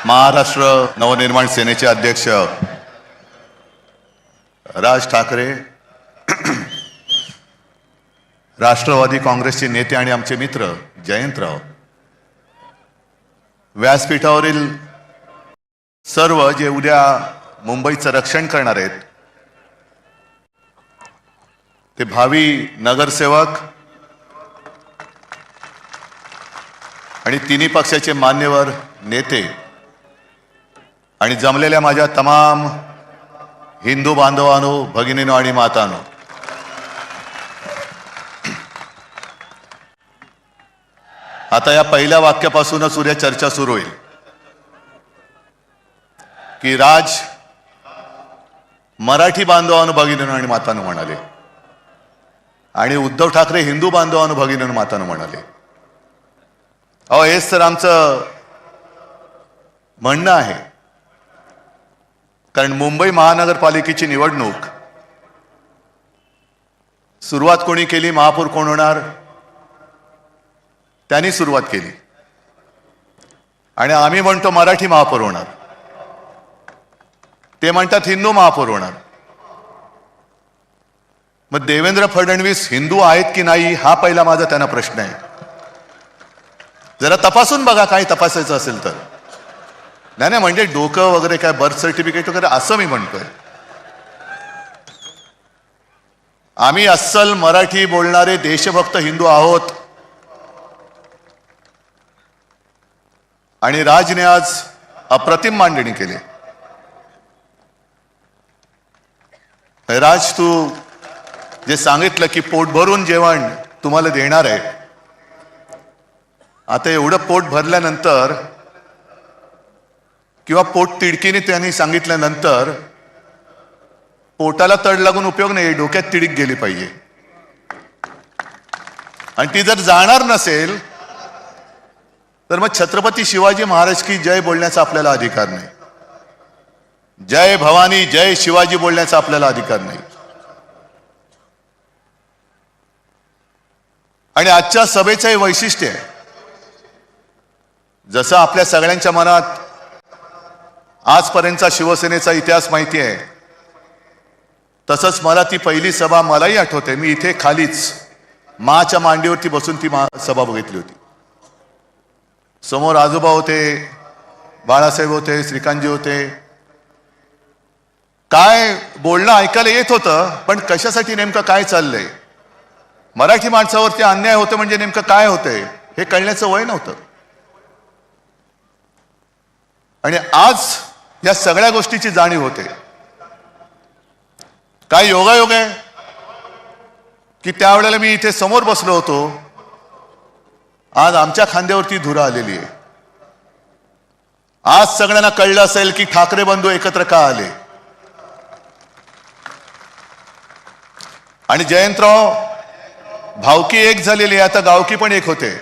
महाराष्ट्र नवनिर्माण सेनेचे अध्यक्ष राज ठाकरे, राष्ट्रवादी काँग्रेसचे नेते आणि आमचे मित्र जयंतराव, व्यासपीठावरील सर्व जे उद्या मुंबईचं रक्षण करणार आहेत ते भावी नगरसेवक आणि तिन्ही पक्षाचे मान्यवर नेते आणि जमलेल्या माझ्या तमाम हिंदू बांधवांनो, भगिनींनो आणि मातांनो, आता या पहिल्या वाक्यापासूनच उद्या चर्चा सुरू होईल की राज मराठी बांधवांनो, भगिनींनो आणि मातांनो म्हणाले आणि उद्धव ठाकरे हिंदू बांधवांनो, भगिनींनो मातांनो म्हणाले. अहो, हेच तर आमचं म्हणणं आहे. कारण मुंबई महानगरपालिकेची निवडणूक सुरुवात कोणी केली, महापौर कोण होणार, त्यांनी सुरुवात केली आणि आम्ही म्हणतो मराठी महापौर होणार, ते म्हणतात हिंदू महापौर होणार. मग देवेंद्र फडणवीस हिंदू आहेत की नाही हा पहिला माझा त्यांना प्रश्न आहे. जरा तपासून बघा, काय तपासायचं असेल तर. नाही म्हणजे डोकं वगैरे काय बर्थ सर्टिफिकेट वगैरे असं मी म्हणतोय. आम्ही अस्सल मराठी बोलणारे देशभक्त हिंदू आहोत आणि राजने आज अप्रतिम मांडणी केली. राज, तू जे सांगितलं की पोट भरून जेवण तुम्हाला देणार आहे, आता एवढं पोट भरल्यानंतर किंवा पोट तिडकीने त्यांनी सांगितल्यानंतर पोटाला तड लागून उपयोग नाही, डोक्यात तिडीक गेली पाहिजे. आणि ती जर जाणार नसेल तर मग छत्रपती शिवाजी महाराज की जय बोलण्याचा आपल्याला अधिकार नाही, जय भवानी जय शिवाजी बोलण्याचा आपल्याला अधिकार नाही. आणि आजच्या सभेचं हे वैशिष्ट्य आहे. जसं आपल्या सगळ्यांच्या मनात आजपर्यंतचा शिवसेनेचा इतिहास माहिती आहे, तसंच मला ती पहिली सभा मलाही आठवते. मी इथे खालीच माच्या मांडीवरती बसून ती सभा बघितली होती. समोर आजोबा होते, बाळासाहेब होते, श्रीकांतजी होते. काय बोलणं ऐकायला येत होतं, पण कशासाठी नेमकं काय चाललंय, मराठी माणसावरती अन्याय होतं म्हणजे नेमकं काय होतंय हे कळण्याचं वय नव्हतं. आणि आज या सगळ्या गोष्टीची जाणीव होते. काय योगायोग आहे की त्यावेळेला मी इथे समोर बसलो होतो, आज आमच्या खांद्यावरती धुरा आलेली आहे. आज सगळ्यांना कळलं असेल की ठाकरे बंधू एकत्र का आले. आणि जयंतराव, भावकी एक झालेली आहे, आता गावकी पण एक होते.